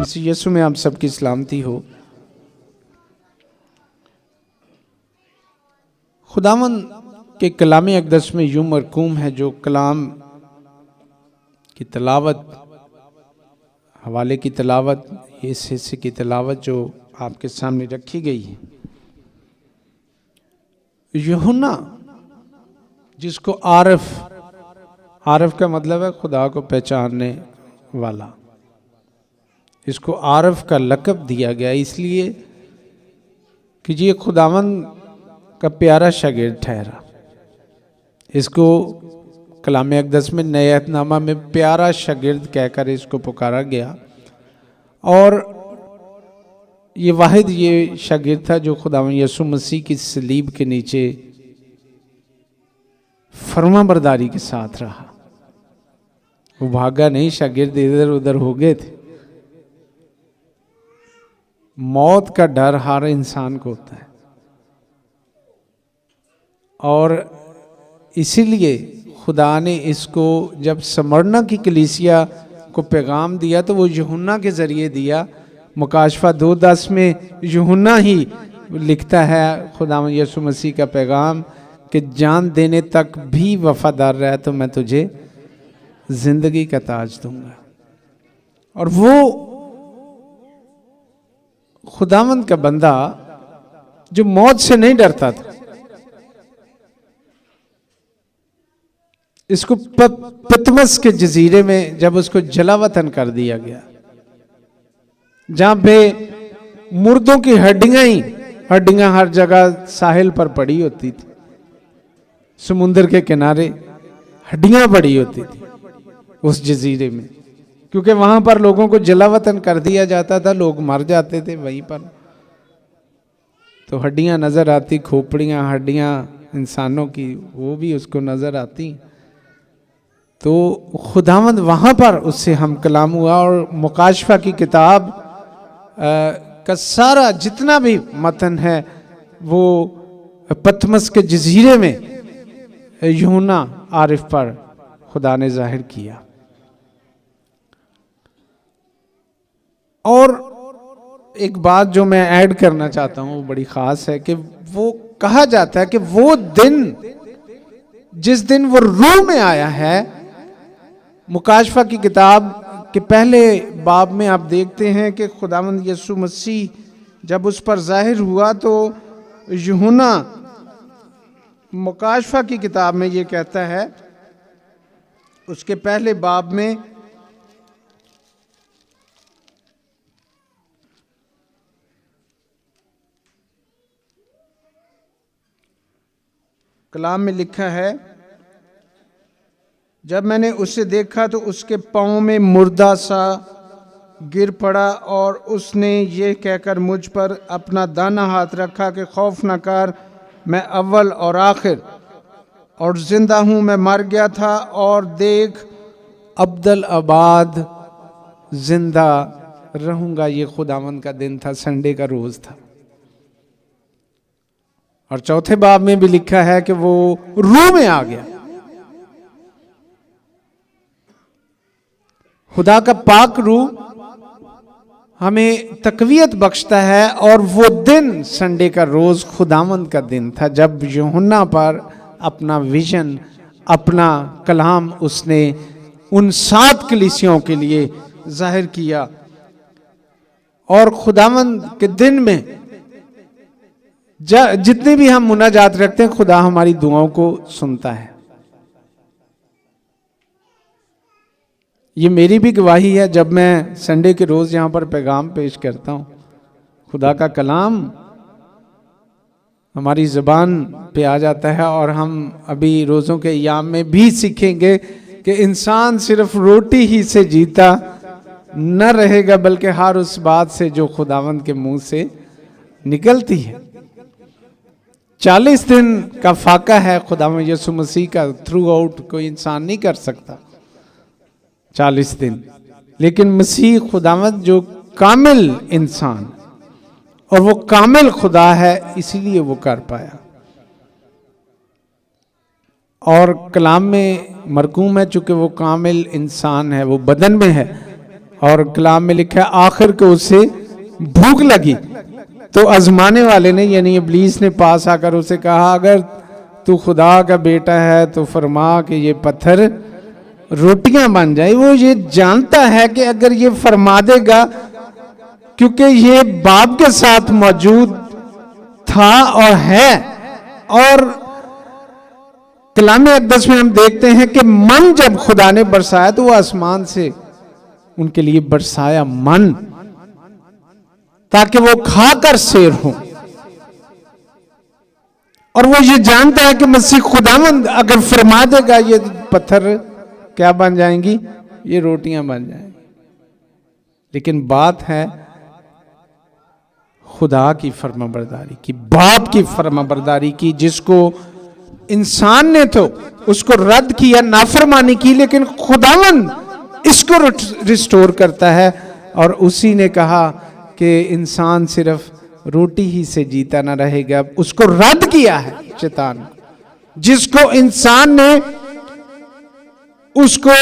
मसीह यीशु में आप सबकी सलामती हो। खुदावन के कलाम अक़दस में यूं मरकूम है, जो कलाम की तलावत, हवाले की तलावत, इस हिस्से की तलावत जो आपके सामने रखी गई है। यूहन्ना जिसको आरफ का मतलब है खुदा को पहचानने वाला, इसको आरफ का लक़ब दिया गया इसलिए कि ये खुदावन का प्यारा शागिर्द ठहरा। इसको कलाम अक़दस में नए अहदनामा में प्यारा शागिर्द कहकर इसको पुकारा गया, और ये वाहिद ये शागिर्द था जो खुदावन यीशु मसीह की सलीब के नीचे फरमाबरदारी के साथ रहा। वो भागा नहीं, शागिर्द इधर उधर हो गए थे। मौत का डर हर इंसान को होता है, और इसीलिए खुदा ने इसको जब स्मरना की कलीसिया को पैगाम दिया तो वो यूहन्ना के ज़रिए दिया। मुकाशफा 2:10 में यूहन्ना ही लिखता है खुदा यीशु मसीह का पैगाम कि जान देने तक भी वफादार रहा तो मैं तुझे जिंदगी का ताज दूंगा। और वो खुदावंद का बंदा जो मौत से नहीं डरता था, इसको पतमस के जजीरे में जब उसको जलावतन कर दिया गया, जहां पे मुर्दों की हड्डियां हर जगह साहिल पर पड़ी होती थी, समुंदर के किनारे हड्डियां पड़ी होती थी उस जजीरे में, क्योंकि वहां पर लोगों को जलावतन कर दिया जाता था, लोग मर जाते थे वहीं पर। तो हड्डियां नजर आती, खोपड़ियां हड्डियां इंसानों की वो भी उसको नजर आती। तो खुदावंद वहाँ पर उससे हम कलाम हुआ, और मुकाशफा की किताब का सारा जितना भी मतन है वो पतमस के जजीरे में यूहन्ना आरिफ पर खुदा ने जाहिर किया। और एक बात जो मैं ऐड करना चाहता हूँ वो बड़ी ख़ास है कि वो कहा जाता है कि वो दिन जिस दिन वो रूह में आया है, मुकाशफा की किताब के पहले बाब में आप देखते हैं कि खुदावंद यीशु मसीह जब उस पर जाहिर हुआ तो यूहन्ना मुकाशफा की किताब में ये कहता है, उसके पहले बाब में कलाम में लिखा है, जब मैंने उसे देखा तो उसके पाँव में मुर्दा सा गिर पड़ा, और उसने ये कहकर मुझ पर अपना दाना हाथ रखा कि खौफ न कर, मैं अव्वल और आखिर और जिंदा हूँ। मैं मर गया था और देख अब्दल आबाद जिंदा रहूँगा। ये खुदावंद का दिन था, संडे का रोज़ था। और चौथे बाब में भी लिखा है कि वो रूह में आ गया। खुदा का पाक रूह हमें तकवीयत बख्शता है, और वो दिन संडे का रोज खुदावंद का दिन था जब यूहन्ना पर अपना विजन, अपना कलाम उसने उन 7 कलीसियाओं के लिए जाहिर किया। और खुदावंद के दिन में जितने भी हम मुनाजात रखते हैं, खुदा हमारी दुआओं को सुनता है। ये मेरी भी गवाही है, जब मैं संडे के रोज़ यहाँ पर पैगाम पेश करता हूँ, खुदा का कलाम हमारी ज़बान पे आ जाता है। और हम अभी रोज़ों के अय्याम में भी सीखेंगे कि इंसान सिर्फ रोटी ही से जीता न रहेगा, बल्कि हर उस बात से जो खुदावंद के मुंह से निकलती है। 40 दिन का फाका है खुदावंद यीशु मसीह का, थ्रू आउट कोई इंसान नहीं कर सकता 40 दिन, लेकिन मसीह खुदावंद जो कामिल इंसान और वो कामिल खुदा है, इसीलिए वो कर पाया। और कलाम में मरकूम है, चूंकि वो कामिल इंसान है, वो बदन में है, और कलाम में लिखा है आखिर को उसे भूख लगी, तो आजमाने वाले ने यानी इब्लीस ने पास आकर उसे कहा अगर तू खुदा का बेटा है तो फरमा कि ये पत्थर रोटियां बन जाए। वो ये जानता है कि अगर ये फरमा देगा, क्योंकि ये बाप के साथ मौजूद था और है। और कलाम अक़दस में हम देखते हैं कि मन जब खुदा ने बरसाया तो वो आसमान से उनके लिए बरसाया मन, ताकि वो खाकर शेर हो। और वो ये जानता है कि मसीह खुदावंद अगर फरमा देगा ये पत्थर क्या बन जाएंगी, ये रोटियां बन जाएंगी। लेकिन बात है खुदा की फर्माबरदारी की, बाप की फर्माबरदारी की, जिसको इंसान ने तो उसको रद्द किया, नाफरमानी की, लेकिन खुदावंद इसको रिस्टोर करता है। और उसी ने कहा कि इंसान सिर्फ रोटी ही से जीता ना रहेगा, उसको रद्द किया है शैतान, जिसको इंसान ने उसको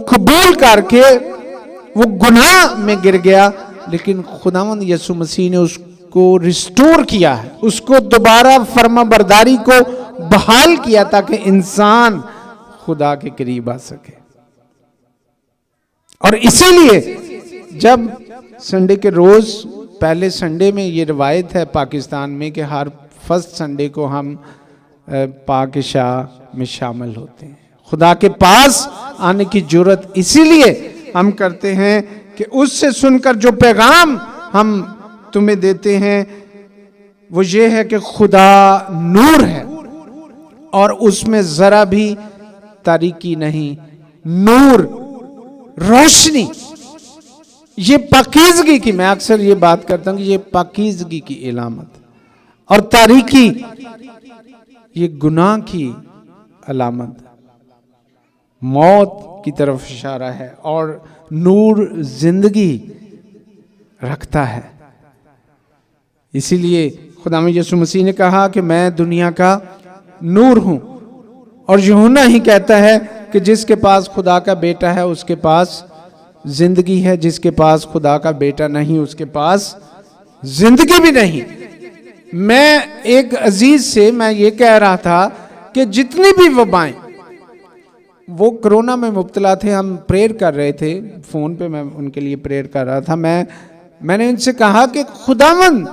कबूल करके वो गुनाह में गिर गया, लेकिन खुदावंद यीशु मसीह ने उसको रिस्टोर किया है, उसको दोबारा फर्माबरदारी को बहाल किया ताकि इंसान खुदा के करीब आ सके। और इसीलिए जब संडे के रोज, पहले संडे में ये रिवायत है पाकिस्तान में कि हर फर्स्ट संडे को हम पाक शाह में शामिल होते हैं। खुदा के पास आने की जरूरत इसीलिए हम करते हैं कि उससे सुनकर जो पैगाम हम तुम्हें देते हैं वो ये है कि खुदा नूर है और उसमें जरा भी तारीकी नहीं, नूर रोशनी, ये पाकीज़गी की, मैं अक्सर ये बात करता हूं कि ये पाकीज़गी की इलामत, और तारीकी ये गुनाह की अलामत, मौत की तरफ इशारा है, और नूर जिंदगी रखता है। इसीलिए खुदा यीशु मसीह ने कहा कि मैं दुनिया का नूर हूं। और यूहन्ना ही कहता है कि जिसके पास खुदा का बेटा है उसके पास जिंदगी है, जिसके पास खुदा का बेटा नहीं उसके पास जिंदगी भी नहीं। मैं एक अजीज से मैं ये कह रहा था कि जितनी भी वबाएं, वो कोरोना में मुब्तला थे, हम प्रेयर कर रहे थे, फोन पे मैं उनके लिए प्रेयर कर रहा था। मैंने उनसे कहा कि खुदावंद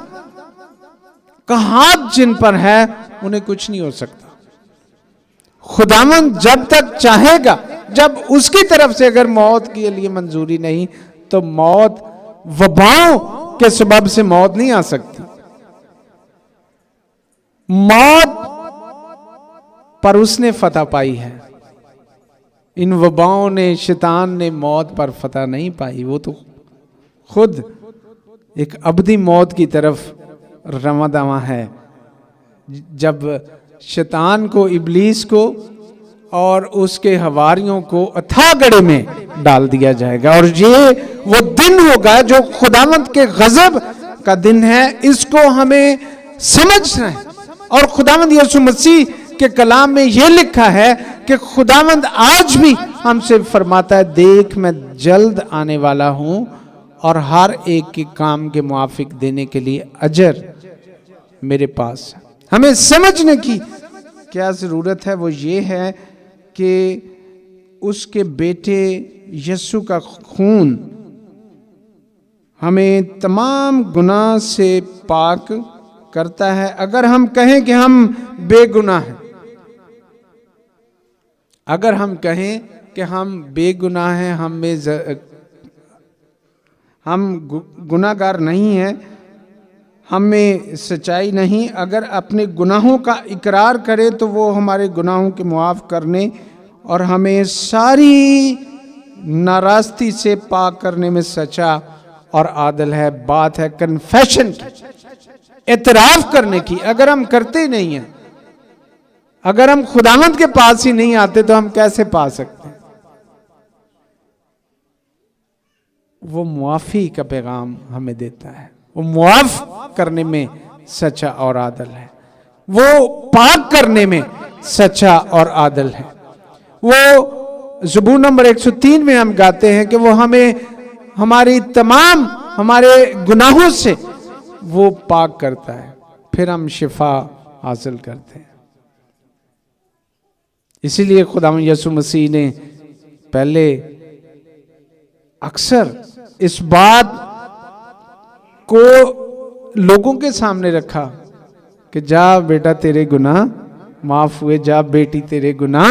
का हाथ जिन पर है उन्हें कुछ नहीं हो सकता। खुदावंद जब तक चाहेगा, जब उसकी तरफ से अगर मौत के लिए मंजूरी नहीं तो मौत, वबाओं के सबब से मौत नहीं आ सकती। मौत पर उसने फतह पाई है, इन वबाओं ने, शैतान ने मौत पर फतह नहीं पाई। वो तो खुद एक अबदी मौत की तरफ रवां दवा है। जब शैतान को, इब्लीस को और उसके हवारियों को अथाह गड्ढे में डाल दिया जाएगा, और ये वो दिन होगा जो खुदावंद के गजब का दिन है। इसको हमें समझना है। और खुदावंद यीशु मसीह के कलाम में यह लिखा है कि खुदावंद आज भी हमसे फरमाता है, देख मैं जल्द आने वाला हूं और हर एक के काम के मुआफिक देने के लिए अजर मेरे पास है। हमें समझने की क्या जरूरत है, वो ये है कि उसके बेटे यीशु का खून हमें तमाम गुनाह से पाक करता है। अगर हम कहें कि हम बेगुनाह हैं, अगर हम कहें कि हम बेगुनाह हैं, हम गुनाहगार नहीं हैं, हमें सच्चाई नहीं, अगर अपने गुनाहों का इकरार करें तो वो हमारे गुनाहों के मुआफ़ करने और हमें सारी नाराज़गी से पाक करने में सच्चा और आदल है। बात है कन्फेशन की, एतराफ़ करने की। अगर हम करते ही नहीं हैं, अगर हम खुदावंद के पास ही नहीं आते तो हम कैसे पा सकते हैं? वो मुआफ़ी का पैगाम हमें देता है, वो मुआफ़ करने में सच्चा और आदल है, वो पाक करने में सच्चा और आदल है। वो ज़बूर नंबर 103 में हम गाते हैं कि वो हमें हमारी तमाम हमारे गुनाहों से वो पाक करता है, फिर हम शिफा हासिल करते हैं। इसीलिए खुदावंद यीशु मसीह ने पहले अक्सर इस बात को लोगों के सामने रखा कि जा बेटा तेरे गुनाह माफ हुए, जा बेटी तेरे गुनाह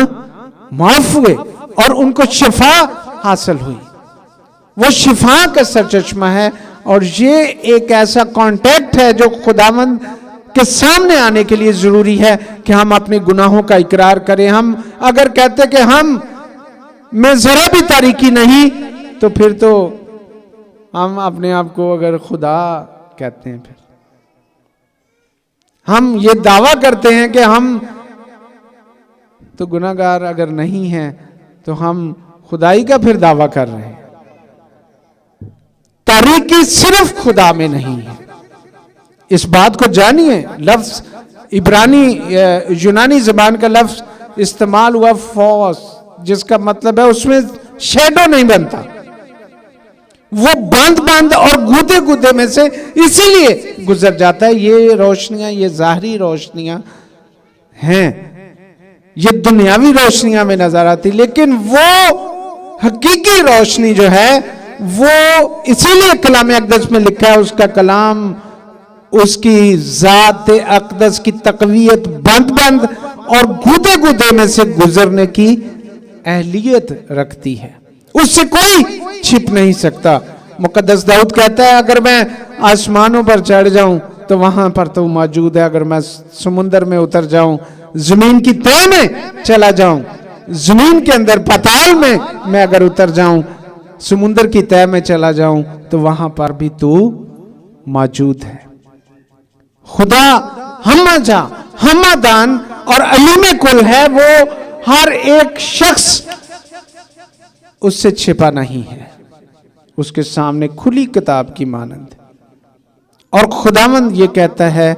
माफ हुए, और उनको शिफा हासिल हुई। वो शिफा का सरचश्मा है, और ये एक ऐसा कांटेक्ट है जो खुदावंद के सामने आने के लिए जरूरी है कि हम अपने गुनाहों का इकरार करें। हम अगर कहते कि हम में जरा भी तारीकी नहीं, तो फिर तो हम अपने आप को अगर खुदा कहते हैं, फिर हम ये दावा करते हैं कि हम तो गुनाहगार अगर नहीं हैं, तो हम खुदाई का फिर दावा कर रहे हैं। तारीकी सिर्फ खुदा में नहीं है, इस बात को जानिए। लफ्ज इब्रानी यूनानी जबान का लफ्ज इस्तेमाल हुआ फॉस, जिसका मतलब है उसमें शैडो नहीं बनता, वो बंद बंद और गुदे गुदे में से इसीलिए गुजर जाता है। ये रोशनियां, ये जाहरी रोशनियां हैं, ये दुनियावी रोशनियां में नजर आती, लेकिन वो हकीकी रोशनी जो है वो इसीलिए कलाम अक़दस में लिखा है, उसका कलाम उसकी जात अक़दस की तक़वियत बंद बंद और गुदे गुदे में से गुजरने की अहलियत रखती है, उससे कोई छिप नहीं सकता। मुक़द्दस दाऊद कहता है, अगर मैं आसमानों पर चढ़ जाऊं तो वहां पर तो मौजूद है, अगर मैं समुद्र में उतर जाऊं, जमीन की तह में चला जाऊं, जमीन के अंदर पाताल में मैं अगर उतर जाऊं, समुद्र की तह में चला जाऊं, तो वहां पर भी तू मौजूद है। खुदा हम्माजा, हम्मादान और अलीम कुल है, वो हर एक शख्स उससे छिपा नहीं है, उसके सामने खुली किताब की मानंद। और खुदावंद ये कहता है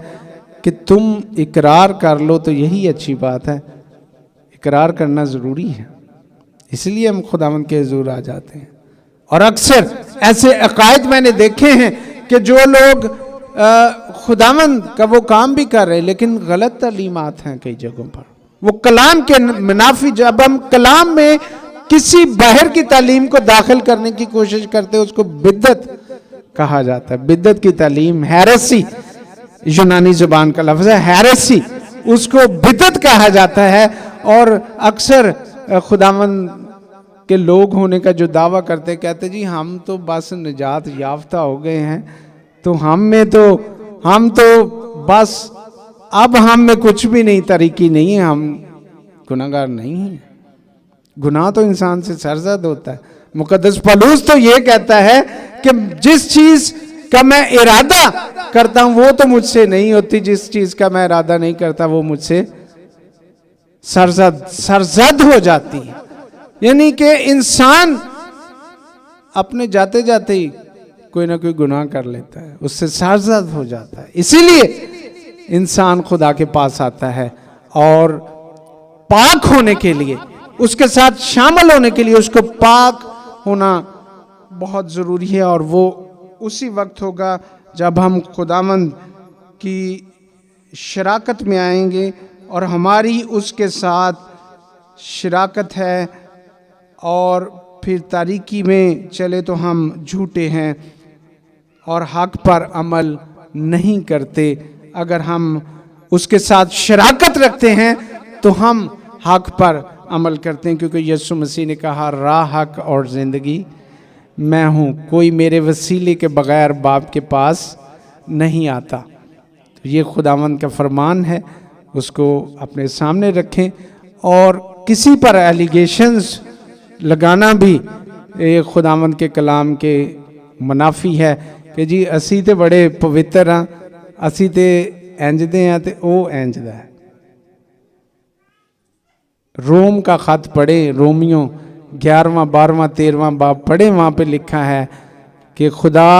कि तुम इकरार कर लो, तो यही अच्छी बात है, इकरार करना जरूरी है, इसलिए हम खुदावंद के हुजूर आ जाते हैं। और अक्सर ऐसे अकायद मैंने देखे हैं कि जो लोग खुदावंद का वो काम भी कर रहे हैं, लेकिन गलत तालीमात हैं कई जगहों पर, वो कलाम के मुनाफी। जब हम कलाम में किसी बाहर की तालीम को दाखिल करने की कोशिश करते हैं, उसको बिद्दत कहा जाता है। बिद्दत की तालीम, हेरेसी यूनानी जुबान का लफ्ज है, हेरेसी, उसको बिद्दत कहा जाता है। और अक्सर खुदावंद के लोग होने का जो दावा करते, कहते जी हम तो बस निजात याफ्ता हो गए हैं, तो हम तो बस अब हम में कुछ भी नहीं, तरीकी नहीं है, हम गुनाहगार नहीं हैं। गुनाह तो इंसान से सरजद होता है। मुक़द्दस पौलुस तो ये कहता है कि जिस चीज का मैं इरादा करता हूं वो तो मुझसे नहीं होती, जिस चीज का मैं इरादा नहीं करता वो मुझसे सरजद हो जाती है। यानी कि इंसान अपने जाते जाते ही कोई ना कोई गुनाह कर लेता है, उससे सरजद हो जाता है। इसीलिए इंसान खुदा के पास आता है, और पाक होने के लिए, उसके साथ शामिल होने के लिए उसको पाक होना बहुत ज़रूरी है। और वो उसी वक्त होगा जब हम खुदावंद की शराकत में आएंगे, और हमारी उसके साथ शराकत है, और फिर तारीकी में चले तो हम झूठे हैं और हक पर अमल नहीं करते। अगर हम उसके साथ शराकत रखते हैं तो हम हक पर अमल करते हैं, क्योंकि यीशु मसीह ने कहा, राह, हक और ज़िंदगी मैं हूँ, कोई मेरे वसीले के बगैर बाप के पास नहीं आता। तो ये खुदावंद का फरमान है, उसको अपने सामने रखें। और किसी पर एलिगेशंस लगाना भी ये खुदावंद के कलाम के मुनाफी है कि जी असी तो बड़े पवित्र हाँ, असी तो इंजदे हैं तो वो इंजदा है। रोम का खत पढ़े, रोमियो 11वां 12वां 13वां बाब पढ़े, वहाँ पे लिखा है कि खुदा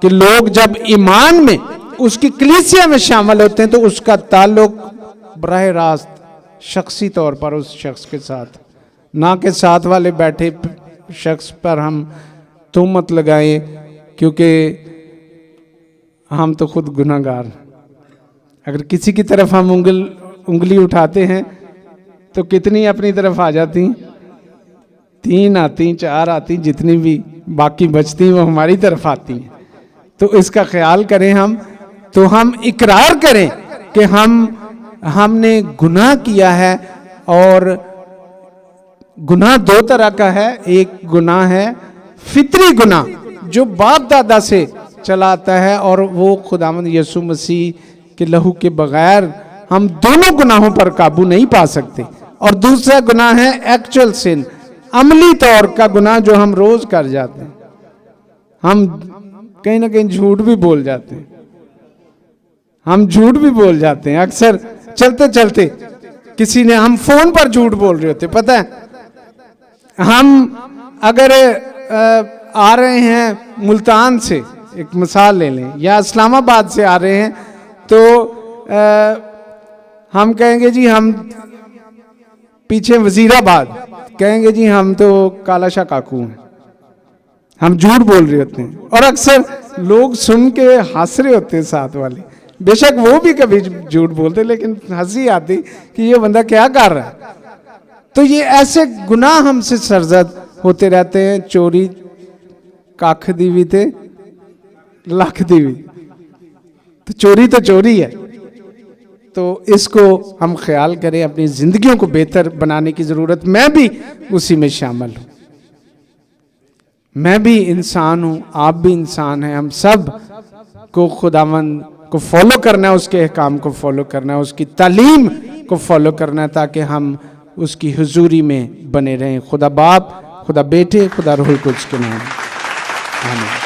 के लोग जब ईमान में उसकी कलीसिया में शामिल होते हैं तो उसका ताल्लुक बराह रास्त शख्सी तौर पर उस शख्स के साथ, ना कि साथ वाले बैठे शख्स पर हम तोहमत लगाएं, क्योंकि हम तो खुद गुनाहगार। अगर किसी की तरफ हम उंगली उठाते हैं तो कितनी अपनी तरफ आ जाती? 3 आती, 4 आती, जितनी भी बाकी बचती वो हमारी तरफ आती हैं। तो इसका ख्याल करें हम। तो हम इकरार करें कि हमने गुनाह किया है, और गुनाह 2 तरह का है। एक गुनाह है फितरी गुनाह, जो बाप दादा से चला आता है, और वो खुदावंद यीशु मसीह के लहू के बगैर हम दोनों गुनाहों पर काबू नहीं पा सकते। और दूसरा गुनाह है एक्चुअल सिन, अमली तौर का गुनाह जो हम रोज कर जाते हैं। हम कहीं ना कहीं झूठ भी बोल जाते हैं, हम झूठ भी बोल जाते हैं। अक्सर चलते चलते किसी ने, हम फोन पर झूठ बोल रहे होते, पता है। हम अगर आ रहे हैं मुल्तान से, एक मिसाल ले लें, या इस्लामाबाद से आ रहे हैं, तो हम कहेंगे जी हम पीछे वजीराबाद, कहेंगे जी हम तो काला शाह काकू हैं। हम झूठ बोल रहे होते हैं, और अक्सर लोग सुन के हंस रहे होते हैं साथ वाले। बेशक वो भी कभी झूठ बोलते, लेकिन हंसी आती कि ये बंदा क्या कर रहा है। तो ये ऐसे गुनाह हमसे सरजद होते रहते हैं। चोरी कख दी भी थे लख दी भी, तो चोरी तो चोरी है। तो इसको हम ख्याल करें, अपनी जिंदगियों को बेहतर बनाने की जरूरत। मैं भी उसी में शामिल हूं, मैं भी इंसान हूं, आप भी इंसान हैं। हम सब को खुदावंद को फॉलो करना है, उसके अहकाम को फॉलो करना है, उसकी तालीम को फॉलो करना है, ताकि हम उसकी हुजूरी में बने रहें। खुदा बाप, खुदा बेटे, खुदा रूह कुद्स के नाम। आमीन।